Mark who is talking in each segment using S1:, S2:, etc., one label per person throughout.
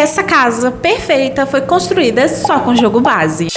S1: Essa casa perfeita foi construída só com jogo base.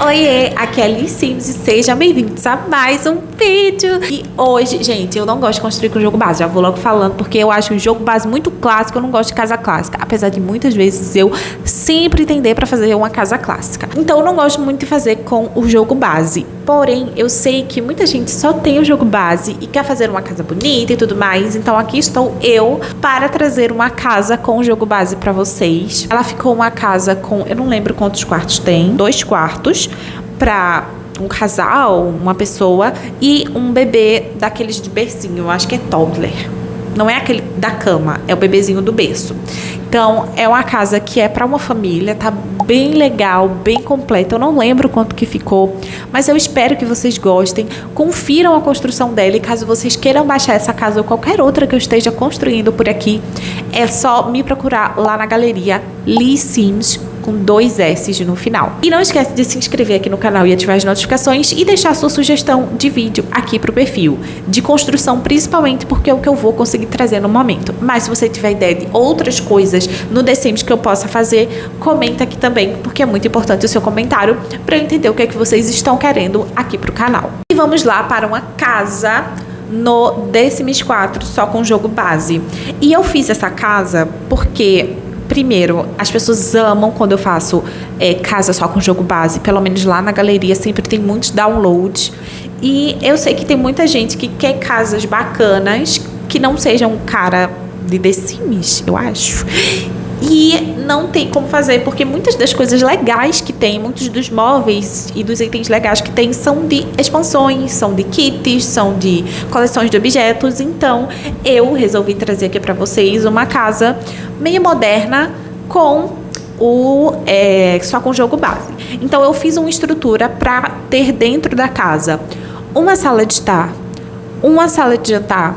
S1: Oiê, aqui é a Liz Sims e sejam bem-vindos a mais um vídeo. E hoje, gente, eu não gosto de construir com jogo base, já vou logo falando, porque eu acho o jogo base muito clássico, eu não gosto de casa clássica. Apesar de muitas vezes eu sempre tender para fazer uma casa clássica. Então eu não gosto muito de fazer com o jogo base. Porém, eu sei que muita gente só tem o jogo base e quer fazer uma casa bonita e tudo mais. Então aqui estou eu para trazer uma casa com o jogo base para vocês. Ela ficou uma casa com, eu não lembro quantos quartos tem, 2 quartos para um casal, uma pessoa e um bebê daqueles de bercinho, eu acho que é toddler. Não é aquele da cama, é o bebezinho do berço. Então, é uma casa que é para uma família, tá bem legal, bem completa. Eu não lembro quanto que ficou, mas eu espero que vocês gostem. Confiram a construção dela e caso vocês queiram baixar essa casa ou qualquer outra que eu esteja construindo por aqui, é só me procurar lá na galeria Liz Sims, com 2 S no final. E não esquece de se inscrever aqui no canal e ativar as notificações e deixar sua sugestão de vídeo aqui pro perfil. De construção, principalmente, porque é o que eu vou conseguir trazer no momento. Mas se você tiver ideia de outras coisas no The Sims que eu possa fazer, comenta aqui também, porque é muito importante o seu comentário para eu entender o que é que vocês estão querendo aqui pro canal. E vamos lá para uma casa no The Sims 4 só com jogo base. E eu fiz essa casa porque... Primeiro, as pessoas amam quando eu faço casa só com jogo base. Pelo menos lá na galeria sempre tem muitos downloads. E eu sei que tem muita gente que quer casas bacanas, que não sejam cara de The Sims, eu acho. E não tem como fazer, porque muitas das coisas legais que tem, muitos dos móveis e dos itens legais que tem são de expansões, são de kits, são de coleções de objetos. Então, eu resolvi trazer aqui pra vocês uma casa meio moderna com só com jogo base. Então, eu fiz uma estrutura pra ter dentro da casa uma sala de estar, uma sala de jantar,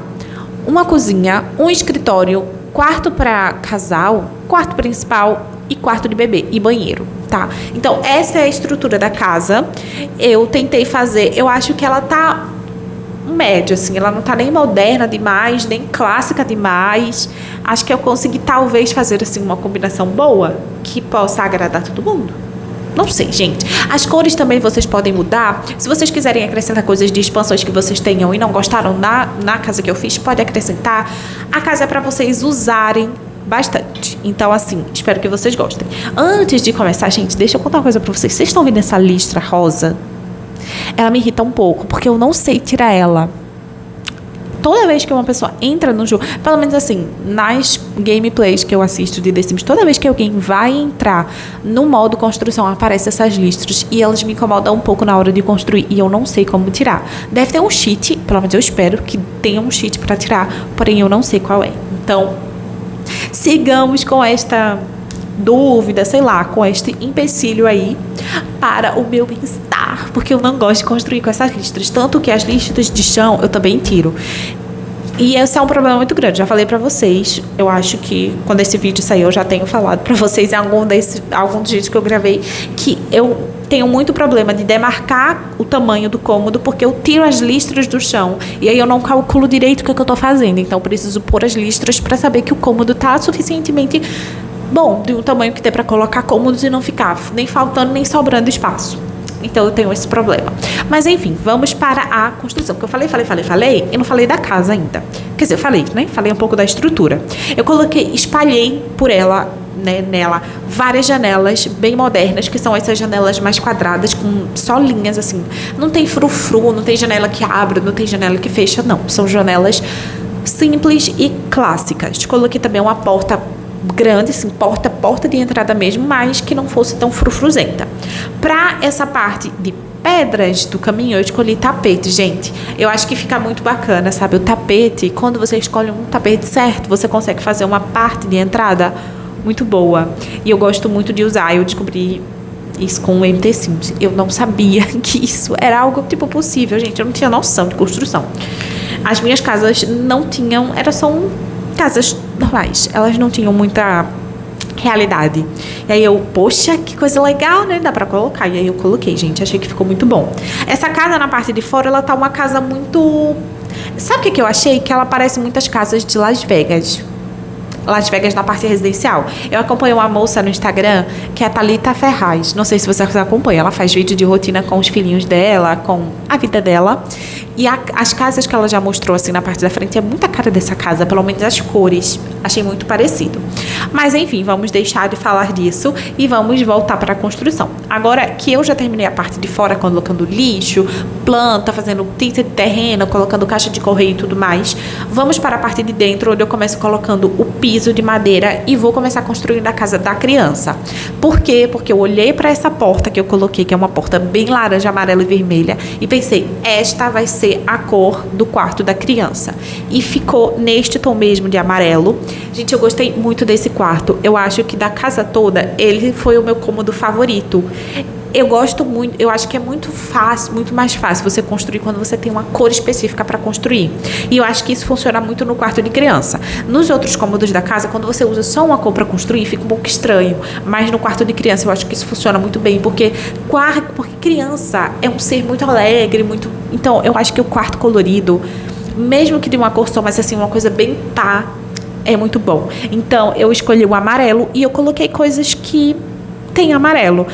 S1: uma cozinha, um escritório, quarto para casal, quarto principal e quarto de bebê e banheiro, tá? Então, essa é a estrutura da casa. Eu tentei fazer, eu acho que ela tá média, assim, ela não tá nem moderna demais, nem clássica demais. Acho que eu consegui talvez fazer, assim, uma combinação boa que possa agradar todo mundo. Não sei, gente. As cores também vocês podem mudar. Se vocês quiserem acrescentar coisas de expansões que vocês tenham e não gostaram na casa que eu fiz, pode acrescentar. A casa é para vocês usarem bastante. Então, assim, espero que vocês gostem. Antes de começar, gente, deixa eu contar uma coisa pra vocês. Vocês estão vendo essa listra rosa? Ela me irrita um pouco, porque eu não sei tirar ela. Toda vez que uma pessoa entra no jogo, pelo menos assim, nas gameplays que eu assisto de The Sims, toda vez que alguém vai entrar no modo construção, aparecem essas listras e elas me incomodam um pouco na hora de construir e eu não sei como tirar. Deve ter um cheat, pelo menos eu espero que tenha um cheat para tirar, porém eu não sei qual é. Então, sigamos com esta dúvida, sei lá, com este empecilho aí para o meu bem-estar, porque eu não gosto de construir com essas listras, tanto que as listras de chão eu também tiro. E esse é um problema muito grande, já falei pra vocês, eu acho que quando esse vídeo sair eu já tenho falado pra vocês em algum dos vídeos que eu gravei, que eu tenho muito problema de demarcar o tamanho do cômodo, porque eu tiro as listras do chão e aí eu não calculo direito o que eu tô fazendo, então eu preciso pôr as listras pra saber que o cômodo tá suficientemente bom, de um tamanho que dê pra colocar cômodos e não ficar nem faltando nem sobrando espaço. Então eu tenho esse problema. Mas enfim, vamos para a construção. Porque eu falei e não falei da casa ainda. Quer dizer, eu falei, né? Falei um pouco da estrutura. Eu espalhei por ela, né, nela, várias janelas bem modernas, que são essas janelas mais quadradas, com só linhas assim. Não tem frufru, não tem janela que abre, não tem janela que fecha, não. São janelas simples e clássicas. Coloquei também uma porta grande, assim, porta de entrada mesmo, mas que não fosse tão frufruzenta. Pra essa parte de pedras do caminho, eu escolhi tapete, gente. Eu acho que fica muito bacana, sabe? O tapete, quando você escolhe um tapete certo, você consegue fazer uma parte de entrada muito boa. E eu gosto muito de usar. Eu descobri isso com o MT Sims. Eu não sabia que isso era algo, tipo, possível, gente. Eu não tinha noção de construção. As minhas casas não tinham... São casas normais. Elas não tinham muita realidade. E aí eu, poxa, que coisa legal, né? Dá pra colocar. E aí eu coloquei, gente. Achei que ficou muito bom. Essa casa na parte de fora, ela tá uma casa muito Sabe o que eu achei? Que ela parece muitas casas de Las Vegas. Las Vegas na parte residencial. Eu acompanho uma moça no Instagram que é a Thalita Ferraz. Não sei se você acompanha. Ela faz vídeo de rotina com os filhinhos dela, com a vida dela. E as casas que ela já mostrou assim na parte da frente é muita cara dessa casa, pelo menos as cores. Achei muito parecido. Mas enfim, vamos deixar de falar disso e vamos voltar para a construção. Agora que eu já terminei a parte de fora, colocando lixo, planta, fazendo tinta de terreno, colocando caixa de correio e tudo mais, vamos para a parte de dentro, onde eu começo colocando o piso de madeira e vou começar construindo a casa da criança. Por quê? Porque eu olhei para essa porta que eu coloquei, que é uma porta bem laranja, amarela e vermelha, e pensei, esta vai ser a cor do quarto da criança. E ficou neste tom mesmo de amarelo. Gente, eu gostei muito desse quarto. Eu acho que da casa toda, ele foi o meu cômodo favorito. Eu gosto muito, eu acho que é muito fácil, muito mais fácil você construir quando você tem uma cor específica para construir. E eu acho que isso funciona muito no quarto de criança. Nos outros cômodos da casa, quando você usa só uma cor para construir, fica um pouco estranho. Mas no quarto de criança, eu acho que isso funciona muito bem, porque criança é um ser muito alegre, muito. Então, eu acho que o quarto colorido, mesmo que de uma cor só, mas assim, uma coisa bem pá, é muito bom. Então, eu escolhi o amarelo e eu coloquei coisas que tem amarelo.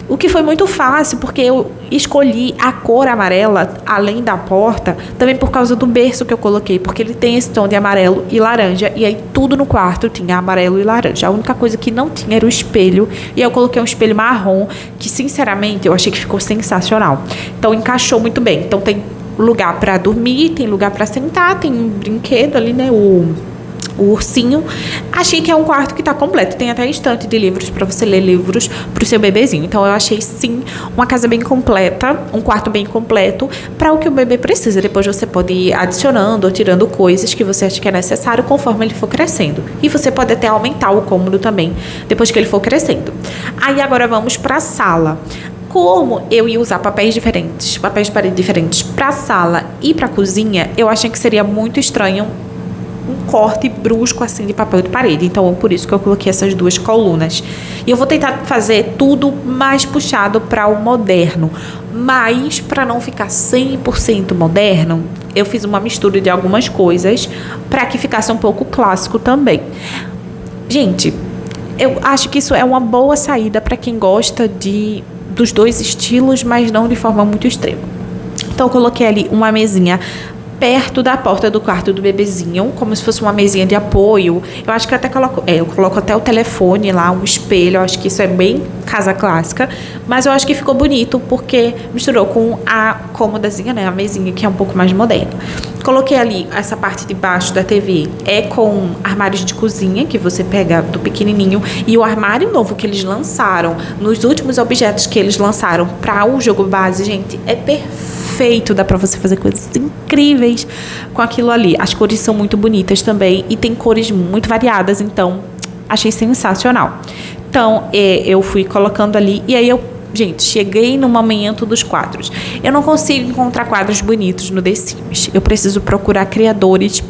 S1: O que foi muito fácil, porque eu escolhi a cor amarela, além da porta, também por causa do berço que eu coloquei, porque ele tem esse tom de amarelo e laranja, e aí tudo no quarto tinha amarelo e laranja. A única coisa que não tinha era o espelho, e eu coloquei um espelho marrom, que sinceramente eu achei que ficou sensacional. Então encaixou muito bem. Então tem lugar para dormir, tem lugar para sentar, tem um brinquedo ali, né, o ursinho. Achei que é um quarto que tá completo. Tem até estante de livros para você ler livros pro seu bebezinho. Então eu achei sim uma casa bem completa, um quarto bem completo para o que o bebê precisa. Depois você pode ir adicionando ou tirando coisas que você acha que é necessário conforme ele for crescendo. E você pode até aumentar o cômodo também depois que ele for crescendo. Aí agora vamos para a sala. Como eu ia usar papéis de parede diferentes para a sala e para a cozinha, eu achei que seria muito estranho um corte brusco assim de papel de parede. Então, por isso que eu coloquei essas duas colunas. E eu vou tentar fazer tudo mais puxado para o moderno. Mas, para não ficar 100% moderno, eu fiz uma mistura de algumas coisas para que ficasse um pouco clássico também. Gente, eu acho que isso é uma boa saída para quem gosta dos dois estilos, mas não de forma muito extrema. Então, eu coloquei ali uma mesinha perto da porta do quarto do bebezinho, como se fosse uma mesinha de apoio. Eu acho que eu coloco até o telefone lá, um espelho. Eu acho que isso é bem casa clássica, mas eu acho que ficou bonito porque misturou com a cômodazinha, né, a mesinha, que é um pouco mais moderna. Coloquei ali essa parte de baixo da TV, com armários de cozinha, que você pega do pequenininho, e o armário novo que eles lançaram, nos últimos objetos que eles lançaram para o jogo base, gente, é perfeito, dá pra você fazer coisas incríveis com aquilo ali. As cores são muito bonitas também e tem cores muito variadas, então achei sensacional. Então, eu fui colocando ali e aí gente, cheguei no momento dos quadros. Eu não consigo encontrar quadros bonitos no The Sims. Eu preciso procurar criadores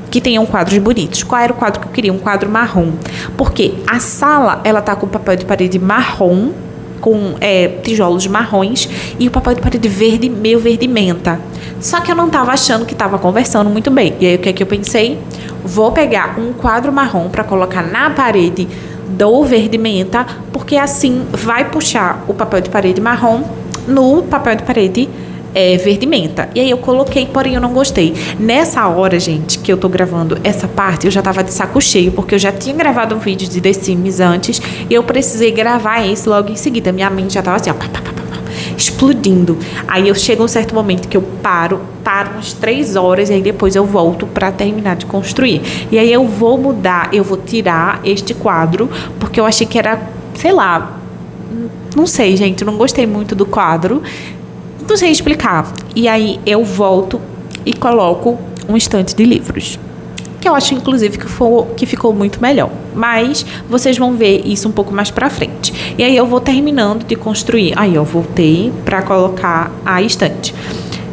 S1: que tenham quadros bonitos. Qual era o quadro que eu queria? Um quadro marrom. Porque a sala, ela tá com papel de parede marrom, com tijolos marrons, e o papel de parede verde, meio verde menta. Só que eu não tava achando que tava conversando muito bem. E aí, o que é que eu pensei? Vou pegar um quadro marrom para colocar na parede do verde menta, porque assim vai puxar o papel de parede marrom no papel de parede verde menta. E aí eu coloquei, porém eu não gostei. Nessa hora, gente, que eu tô gravando essa parte, eu já tava de saco cheio, porque eu já tinha gravado um vídeo de The Sims antes, e eu precisei gravar esse logo em seguida. Minha mente já tava assim, ó, explodindo. Aí eu chego um certo momento que eu paro umas 3 horas, e aí depois eu volto pra terminar de construir. E aí eu vou tirar este quadro, porque eu achei que era, sei lá, não sei, gente, eu não gostei muito do quadro. Não sei explicar. E aí eu volto e coloco um estante de livros, que eu acho inclusive que ficou muito melhor. Mas vocês vão ver isso um pouco mais pra frente. E aí eu vou terminando de construir. Aí eu voltei pra colocar a estante.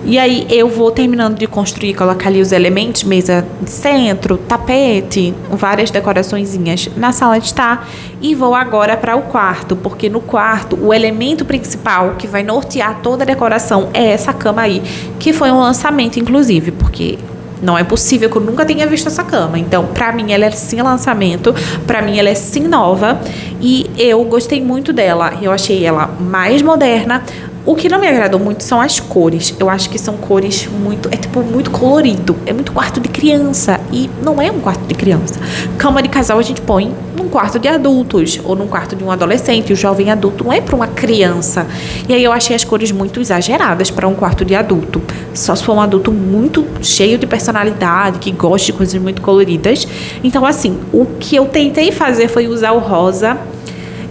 S1: E aí eu vou terminando de construir, colocar ali os elementos, mesa de centro, tapete, várias decoraçõezinhas na sala de estar. E vou agora para o quarto, porque no quarto o elemento principal que vai nortear toda a decoração é essa cama aí, que foi um lançamento inclusive, porque não é possível que eu nunca tenha visto essa cama. Então, pra mim, ela é sim lançamento. Pra mim, ela é sim nova. E eu gostei muito dela. Eu achei ela mais moderna. O que não me agradou muito são as cores. Eu acho que são cores muito... É tipo muito colorido. É muito quarto de criança. E não é um quarto de criança. Cama de casal a gente põe num quarto de adultos. Ou num quarto de um adolescente. O jovem adulto não é pra uma criança. E aí eu achei as cores muito exageradas pra um quarto de adulto. Só se for um adulto muito cheio de personalidade, que gosta de coisas muito coloridas. Então, assim, o que eu tentei fazer foi usar o rosa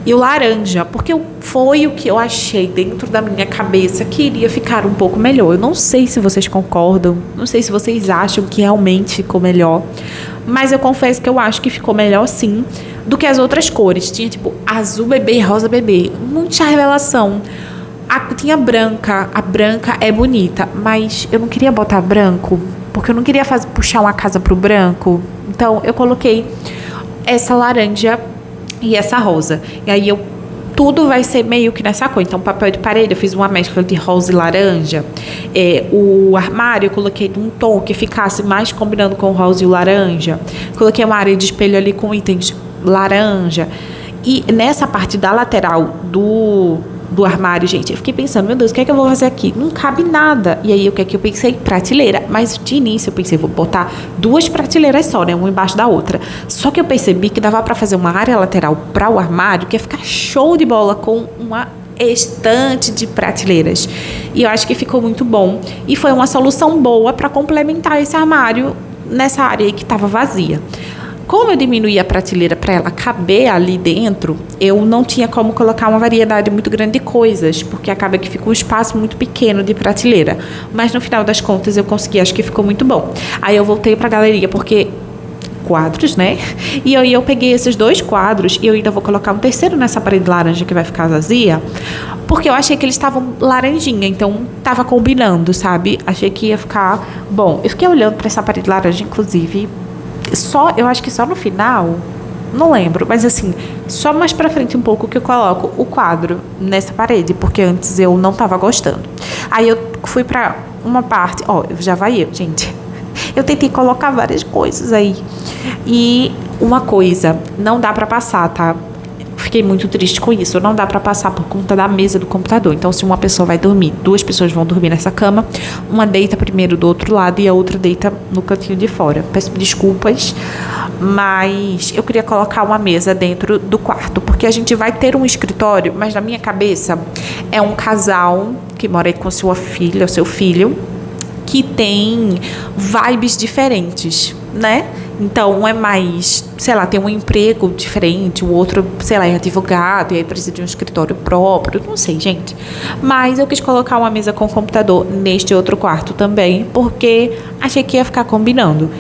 S1: e o laranja, porque foi o que eu achei dentro da minha cabeça que iria ficar um pouco melhor. Eu não sei se vocês concordam, não sei se vocês acham que realmente ficou melhor, mas eu confesso que eu acho que ficou melhor sim do que as outras cores. Tinha tipo azul bebê e rosa bebê, muita revelação. Tinha branca, a branca é bonita, mas eu não queria botar branco, porque eu não queria puxar uma casa pro branco. Então eu coloquei essa laranja e essa rosa. E aí tudo vai ser meio que nessa cor. Então, papel de parede, eu fiz uma mescla de rosa e laranja. O armário, eu coloquei um tom que ficasse mais combinando com o rosa e o laranja. Coloquei uma área de espelho ali com itens laranja. E nessa parte da lateral do armário, gente, eu fiquei pensando, meu Deus, o que é que eu vou fazer aqui? Não cabe nada. E aí, o que é que eu pensei? Prateleira. Mas de início eu pensei, vou botar 2 prateleiras só, né? Uma embaixo da outra. Só que eu percebi que dava pra fazer uma área lateral para o armário, que ia ficar show de bola com uma estante de prateleiras. E eu acho que ficou muito bom. E foi uma solução boa para complementar esse armário nessa área aí que estava vazia. Como eu diminuí a prateleira para ela caber ali dentro, eu não tinha como colocar uma variedade muito grande de coisas, porque acaba que fica um espaço muito pequeno de prateleira. Mas no final das contas eu consegui, acho que ficou muito bom. Aí eu voltei para a galeria, porque quadros, né? E aí eu peguei esses 2 quadros e eu ainda vou colocar um terceiro nessa parede laranja que vai ficar vazia, porque eu achei que eles estavam laranjinha, então tava combinando, sabe? Achei que ia ficar bom. Eu fiquei olhando para essa parede laranja, inclusive... eu acho que só no final, não lembro, mas assim, só mais pra frente um pouco que eu coloco o quadro nessa parede, porque antes eu não tava gostando. Aí eu fui pra uma parte, já vai eu, gente. Eu tentei colocar várias coisas aí. E uma coisa, não dá pra passar, tá? Fiquei muito triste com isso. Não dá pra passar por conta da mesa do computador. Então, se uma pessoa vai dormir, 2 pessoas vão dormir nessa cama. Uma deita primeiro do outro lado e a outra deita no cantinho de fora. Peço desculpas, mas eu queria colocar uma mesa dentro do quarto, porque a gente vai ter um escritório, mas na minha cabeça é um casal que mora aí com sua filha, o seu filho, que tem vibes diferentes, né? Então, um é mais, sei lá, tem um emprego diferente, o outro, sei lá, é advogado, e aí precisa de um escritório próprio, não sei, gente. Mas eu quis colocar uma mesa com computador neste outro quarto também, porque achei que ia ficar combinando.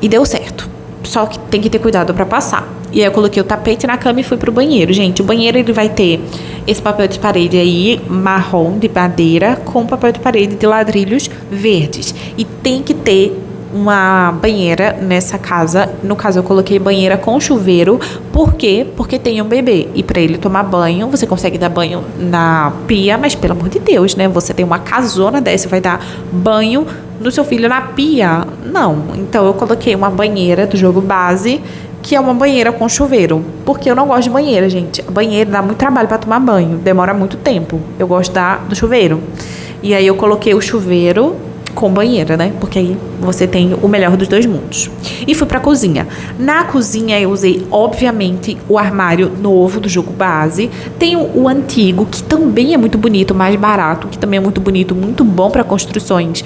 S1: E deu certo. Só que tem que ter cuidado pra passar. E aí eu coloquei o tapete na cama e fui pro banheiro. Gente, o banheiro ele vai ter esse papel de parede aí, marrom, de madeira, com papel de parede de ladrilhos verdes. E tem que ter uma banheira nessa casa. No caso, eu coloquei banheira com chuveiro. Por quê? Porque tem um bebê. E pra ele tomar banho, você consegue dar banho na pia, mas pelo amor de Deus, né? Você tem uma casona dessa, vai dar banho do seu filho na pia? Não. Então, eu coloquei uma banheira do jogo base, que é uma banheira com chuveiro. Porque eu não gosto de banheira, gente. A banheira dá muito trabalho pra tomar banho. Demora muito tempo. Eu gosto do chuveiro. E aí, eu coloquei o chuveiro com banheira, né? Porque aí você tem o melhor dos 2 mundos. E fui pra cozinha. Na cozinha eu usei, obviamente, o armário novo do jogo base. Tem o antigo, que também é muito bonito, mais barato, que também é muito bonito, muito bom para construções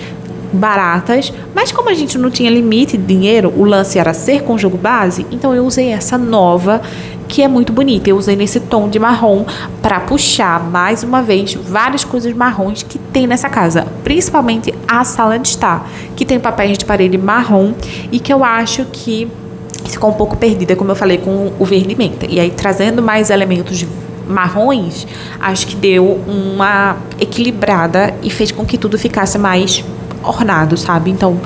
S1: baratas. Mas como a gente não tinha limite de dinheiro, o lance era ser com o jogo base, então eu usei essa nova, que é muito bonita. Eu usei nesse tom de marrom para puxar, mais uma vez, várias coisas marrons que tem nessa casa. Principalmente a sala de estar, que tem papéis de parede marrom e que eu acho que ficou um pouco perdida, como eu falei, com o verde menta. E aí, trazendo mais elementos marrons, acho que deu uma equilibrada e fez com que tudo ficasse mais ornado, sabe? Então,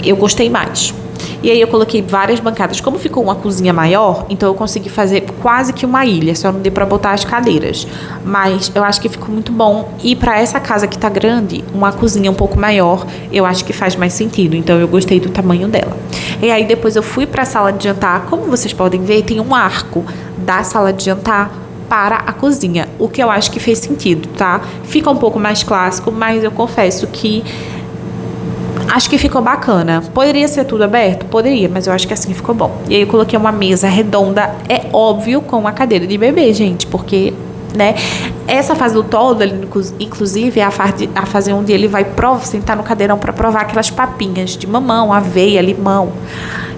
S1: eu gostei mais. E aí eu coloquei várias bancadas. Como ficou uma cozinha maior, então eu consegui fazer quase que uma ilha. Só não deu pra botar as cadeiras. Mas eu acho que ficou muito bom. E pra essa casa que tá grande, uma cozinha um pouco maior, eu acho que faz mais sentido. Então eu gostei do tamanho dela. E aí depois eu fui pra sala de jantar. Como vocês podem ver, tem um arco da sala de jantar para a cozinha. O que eu acho que fez sentido, tá? Fica um pouco mais clássico, mas eu confesso que acho que ficou bacana. Poderia ser tudo aberto? Poderia, mas eu acho que assim ficou bom. E aí eu coloquei uma mesa redonda, é óbvio, com uma cadeira de bebê, gente, porque, né, essa fase do todo, inclusive, é a fase onde ele vai sentar no cadeirão para provar aquelas papinhas de mamão, aveia, limão.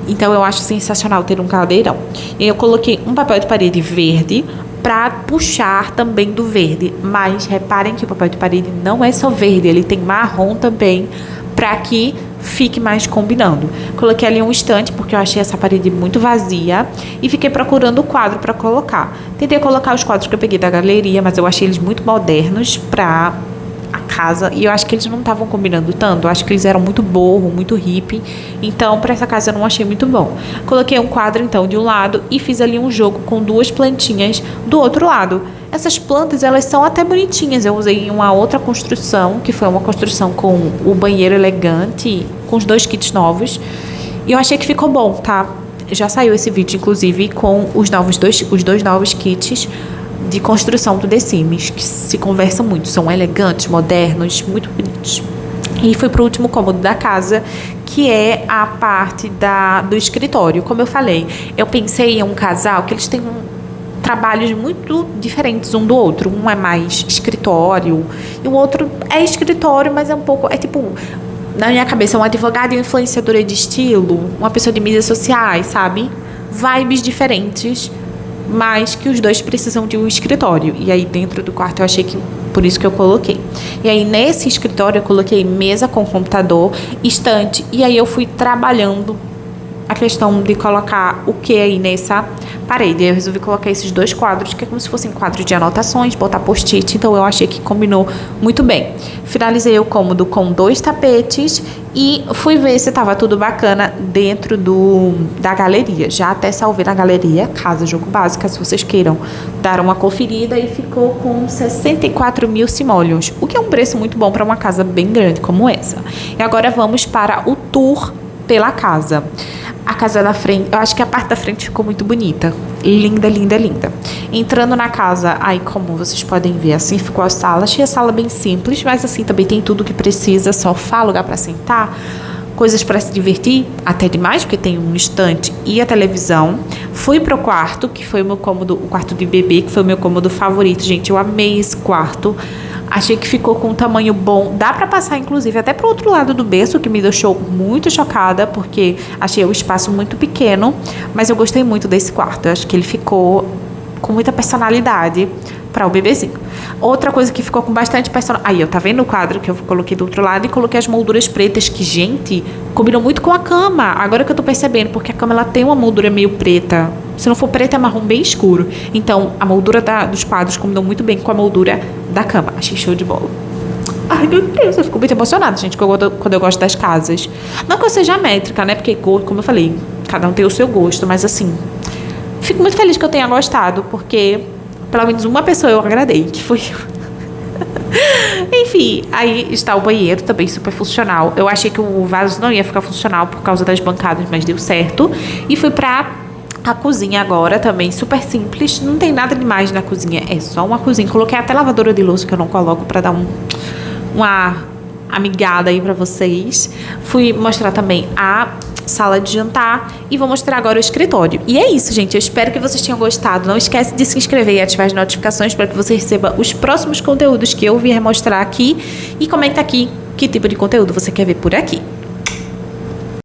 S1: Então eu acho sensacional ter um cadeirão. E aí eu coloquei um papel de parede verde para puxar também do verde. Mas reparem que o papel de parede não é só verde, ele tem marrom também, para que fique mais combinando. Coloquei ali um estante, porque eu achei essa parede muito vazia, e fiquei procurando o quadro para colocar. Tentei colocar os quadros que eu peguei da galeria, mas eu achei eles muito modernos para a casa, e eu acho que eles não estavam combinando tanto. Eu acho que eles eram muito boho, muito hippie, então para essa casa eu não achei muito bom. Coloquei um quadro então de um lado e fiz ali um jogo com duas plantinhas do outro lado. Essas plantas, elas são até bonitinhas. Eu usei em uma outra construção, que foi uma construção com o banheiro elegante, com os 2 kits novos. E eu achei que ficou bom, tá? Já saiu esse vídeo, inclusive, com os dois novos kits de construção do The Sims, que se conversam muito. São elegantes, modernos, muito bonitos. E fui pro último cômodo da casa, que é a parte do escritório. Como eu falei, eu pensei em um casal que eles têm trabalhos muito diferentes um do outro. Um é mais escritório e o outro é escritório, mas é um pouco, é tipo, na minha cabeça, um advogado e influenciadora de estilo, uma pessoa de mídias sociais, sabe? Vibes diferentes, mas que os dois precisam de um escritório. E aí dentro do quarto eu achei que por isso que eu coloquei. E aí nesse escritório eu coloquei mesa com computador, estante, e aí eu fui trabalhando a questão de colocar o que aí nessa parede. Eu resolvi colocar esses 2 quadros, que é como se fossem quadros de anotações, botar post-it, então eu achei que combinou muito bem. Finalizei o cômodo com 2 tapetes e fui ver se estava tudo bacana dentro da galeria. Já até salvei na galeria, Casa Jogo Básica, se vocês queiram dar uma conferida, e ficou com 64 mil simoleons, o que é um preço muito bom para uma casa bem grande como essa. E agora vamos para o tour pela casa. A casa da frente, eu acho que a parte da frente ficou muito bonita. Linda, linda, linda. Entrando na casa, aí como vocês podem ver, assim ficou a sala. Achei a sala bem simples, mas assim também tem tudo que precisa. Sofá, lugar para sentar, coisas para se divertir, até demais, porque tem um estante e a televisão. Fui pro quarto, que foi o meu cômodo, o quarto de bebê, que foi o meu cômodo favorito. Gente, eu amei esse quarto. Achei que ficou com um tamanho bom. Dá pra passar, inclusive, até pro outro lado do berço, que me deixou muito chocada, porque achei o espaço muito pequeno. Mas eu gostei muito desse quarto. Eu acho que ele ficou com muita personalidade para o bebezinho. Outra coisa que ficou com bastante personalidade... Aí, tá vendo o quadro que eu coloquei do outro lado? E coloquei as molduras pretas, que, gente, combinam muito com a cama. Agora que eu tô percebendo, porque a cama ela tem uma moldura meio preta. Se não for preta, é marrom bem escuro. Então, a moldura dos quadros combinou muito bem com a moldura da cama. Achei show de bola. Ai, meu Deus, eu fico muito emocionada, gente, quando eu gosto das casas. Não que eu seja métrica, né? Porque, como eu falei, cada um tem o seu gosto. Mas, assim, fico muito feliz que eu tenha gostado, porque pelo menos uma pessoa eu agradei, que foi eu. Enfim, aí está o banheiro, também super funcional. Eu achei que o vaso não ia ficar funcional por causa das bancadas, mas deu certo. E fui pra a cozinha agora, também super simples. Não tem nada demais na cozinha, é só uma cozinha. Coloquei até lavadora de louça, que eu não coloco, pra dar uma amigada aí pra vocês. Fui mostrar também a sala de jantar e vou mostrar agora o escritório. E é isso, gente. Eu espero que vocês tenham gostado. Não esquece de se inscrever e ativar as notificações para que você receba os próximos conteúdos que eu vier mostrar aqui. E comenta aqui que tipo de conteúdo você quer ver por aqui.